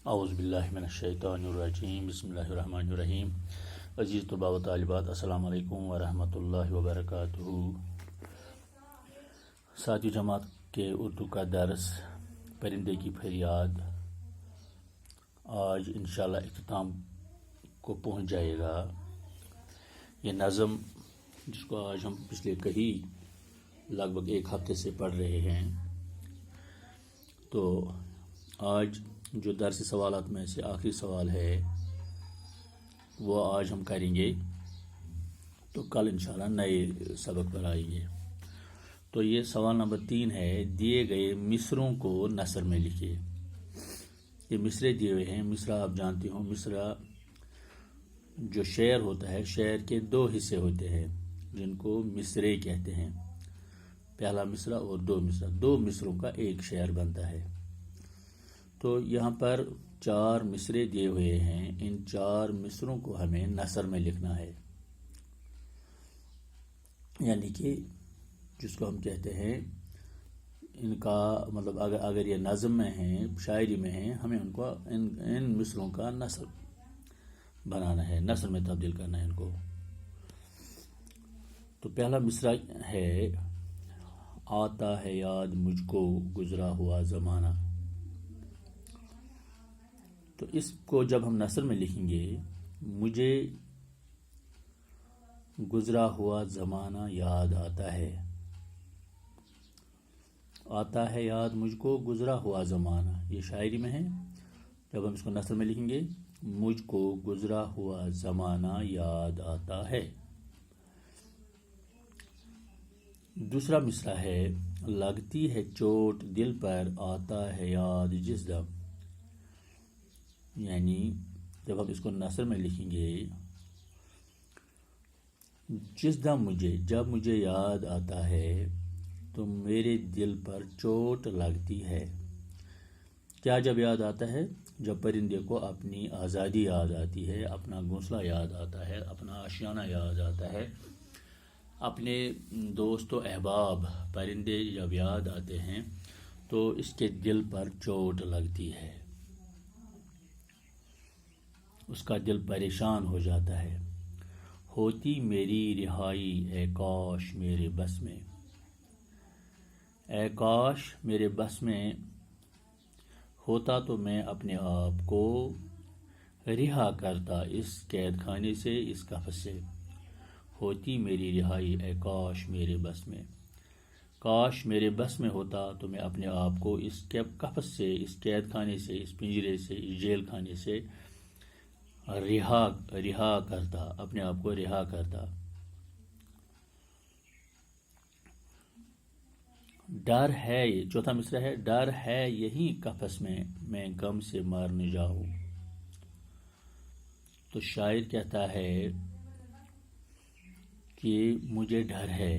اعوذ باللہ من الشیطان الرجیم بسم اللہ الرحمن الرحیم۔ عزیز طلباء و طالبات، السلام علیکم ورحمۃ اللہ وبرکاتہ۔ ساتھی جماعت کے اردو کا درس پرندے کی فریاد آج انشاءاللہ اختتام کو پہنچ جائے گا۔ یہ نظم جس کو آج ہم پچھلے لگ بھگ ایک ہفتے سے پڑھ رہے ہیں، تو آج جو درسی سوالات میں سے آخری سوال ہے وہ آج ہم کریں گے، تو کل انشاءاللہ نئے سبق پر آئیں گے۔ تو یہ سوال نمبر 3 ہے، دیے گئے مصروں کو نثر میں لکھے۔ یہ مصرے دیے ہوئے ہیں۔ مصرع آپ جانتے ہو، مصرع جو شعر ہوتا ہے، شعر کے 2 حصے ہوتے ہیں جن کو مصرے کہتے ہیں، پہلا مصرع اور 2 مصرع۔ 2 مصروں کا ایک شعر بنتا ہے۔ تو یہاں پر 4 مصرے دیے ہوئے ہیں، ان 4 مصروں کو ہمیں نثر میں لکھنا ہے، یعنی کہ جس کو ہم کہتے ہیں ان کا مطلب اگر یہ نظم میں ہیں، شاعری میں ہیں، ہمیں ان کو ان مصروں کا نثر بنانا ہے، نثر میں تبدیل کرنا ہے ان کو۔ تو پہلا مصرع ہے، آتا ہے یاد مجھ کو گزرا ہوا زمانہ۔ تو اس کو جب ہم نثر میں لکھیں گے، مجھے گزرا ہوا زمانہ یاد آتا ہے۔ آتا ہے یاد مجھ کو گزرا ہوا زمانہ، یہ شاعری میں ہے۔ جب ہم اس کو نثر میں لکھیں گے، مجھ کو گزرا ہوا زمانہ یاد آتا ہے۔ دوسرا مصرع ہے، لگتی ہے چوٹ دل پر آتا ہے یاد جس دم۔ یعنی جب ہم اس کو نثر میں لکھیں گے، جس دم جب مجھے یاد آتا ہے تو میرے دل پر چوٹ لگتی ہے۔ کیا جب یاد آتا ہے؟ جب پرندے کو اپنی آزادی یاد آتی ہے، اپنا گھونسلہ یاد آتا ہے، اپنا آشیانہ یاد آتا ہے، اپنے دوست و احباب پرندے جب یاد آتے ہیں تو اس کے دل پر چوٹ لگتی ہے، اس کا دل پریشان ہو جاتا ہے۔ ہوتی میری رہائی اے کاش میرے بس میں، اے کاش میرے بس میں ہوتا تو میں اپنے آپ کو رہا کرتا اس قید خانے سے، اس قفس سے۔ ہوتی میری رہائی اے کاش میرے بس میں، کاش میرے بس میں ہوتا تو میں اپنے آپ کو اس قفس سے، اس قید خانے سے، اس پنجرے سے، اس جیل خانے سے رہا کرتا، اپنے آپ کو رہا کرتا۔ ڈر ہے، یہ چوتھا مصرع ہے، ڈر ہے یہی قفس میں غم سے مر نہ جاؤں۔ تو شاعر کہتا ہے کہ مجھے ڈر ہے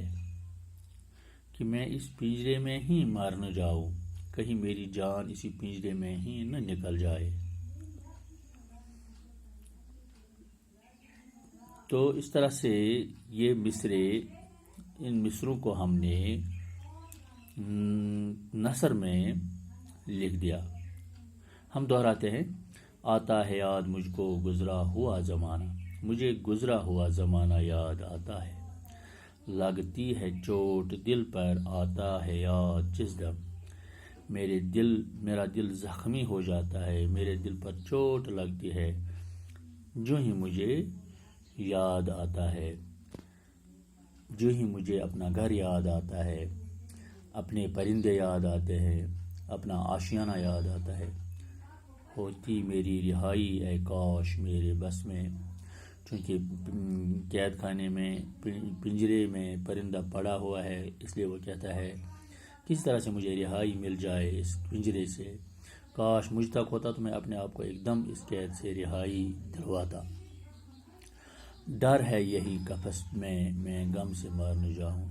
کہ میں اس پنجرے میں ہی مر نہ جاؤں، کہیں میری جان اسی پنجرے میں ہی نہ نکل جائے۔ تو اس طرح سے یہ مصرے، ان مصروں کو ہم نے نثر میں لکھ دیا۔ ہم دہراتے ہیں، آتا ہے یاد مجھ کو گزرا ہوا زمانہ، مجھے گزرا ہوا زمانہ یاد آتا ہے۔ لگتی ہے چوٹ دل پر آتا ہے یاد جس دم، میرا دل زخمی ہو جاتا ہے، میرے دل پر چوٹ لگتی ہے جو ہی مجھے یاد آتا ہے، جو ہی مجھے اپنا گھر یاد آتا ہے، اپنے پرندے یاد آتے ہیں، اپنا آشیانہ یاد آتا ہے۔ ہوتی میری رہائی اے کاش میرے بس میں، چونکہ قید خانے میں، پنجرے میں پرندہ پڑا ہوا ہے، اس لیے وہ کہتا ہے کس طرح سے مجھے رہائی مل جائے اس پنجرے سے، کاش مجھ تک ہوتا تو میں اپنے آپ کو ایک دم اس قید سے رہائی دلواتا۔ ڈر ہے یہی قفس میں غم سے مر نہ جاؤں۔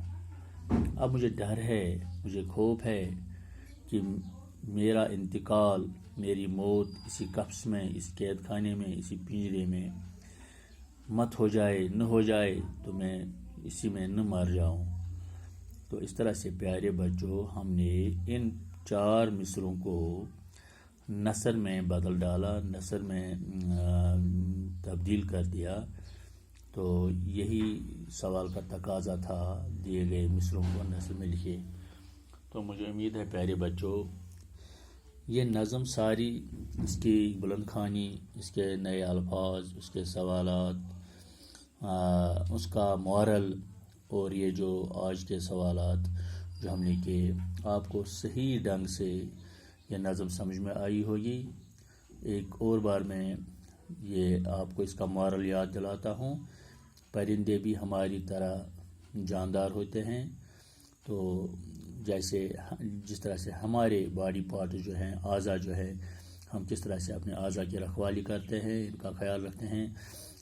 اب مجھے ڈر ہے، مجھے خوف ہے کہ میرا انتقال، میری موت اسی قفس میں، اس قید خانے میں، اسی پنجرے میں مت ہو جائے، نہ ہو جائے تو میں اسی میں نہ مر جاؤں۔ تو اس طرح سے پیارے بچوں، ہم نے ان 4 مصروں کو نثر میں بدل ڈالا، نثر میں تبدیل کر دیا، تو یہی سوال کا تقاضا تھا دیے گئے مصروں کو نثر میں لکھے۔ تو مجھے امید ہے پیارے بچوں، یہ نظم ساری، اس کی بلند خوانی، اس کے نئے الفاظ، اس کے سوالات، اس کا مورل، اور یہ جو آج کے سوالات جو ہم نے کیے، آپ کو صحیح ڈھنگ سے یہ نظم سمجھ میں آئی ہوگی۔ ایک اور بار میں یہ آپ کو اس کا مورل یاد دلاتا ہوں، پرندے بھی ہماری طرح جاندار ہوتے ہیں، تو جس طرح سے ہمارے باڈی پارٹ جو ہیں، اعضاء جو ہے، ہم کس طرح سے اپنے اعضاء کی رکھوالی کرتے ہیں، ان کا خیال رکھتے ہیں،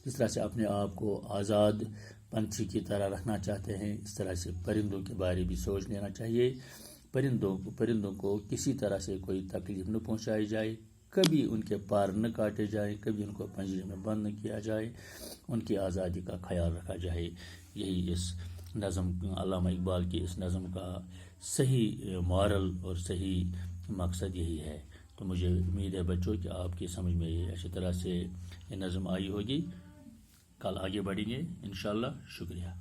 جس طرح سے اپنے آپ کو آزاد پنچھی کی طرح رکھنا چاہتے ہیں، اس طرح سے پرندوں کے بارے بھی سوچ لینا چاہیے۔ پرندوں کو کسی طرح سے کوئی تکلیف نہ پہنچائی جائے، کبھی ان کے پر نہ کاٹے جائیں، کبھی ان کو پنجرے میں بند نہ کیا جائے، ان کی آزادی کا خیال رکھا جائے۔ یہی اس نظم، علامہ اقبال کی اس نظم کا صحیح مورل اور صحیح مقصد یہی ہے۔ تو مجھے امید ہے بچوں کہ آپ کی سمجھ میں یہ اچھی طرح سے یہ نظم آئی ہوگی۔ کل آگے بڑھیں گے انشاءاللہ۔ شکریہ۔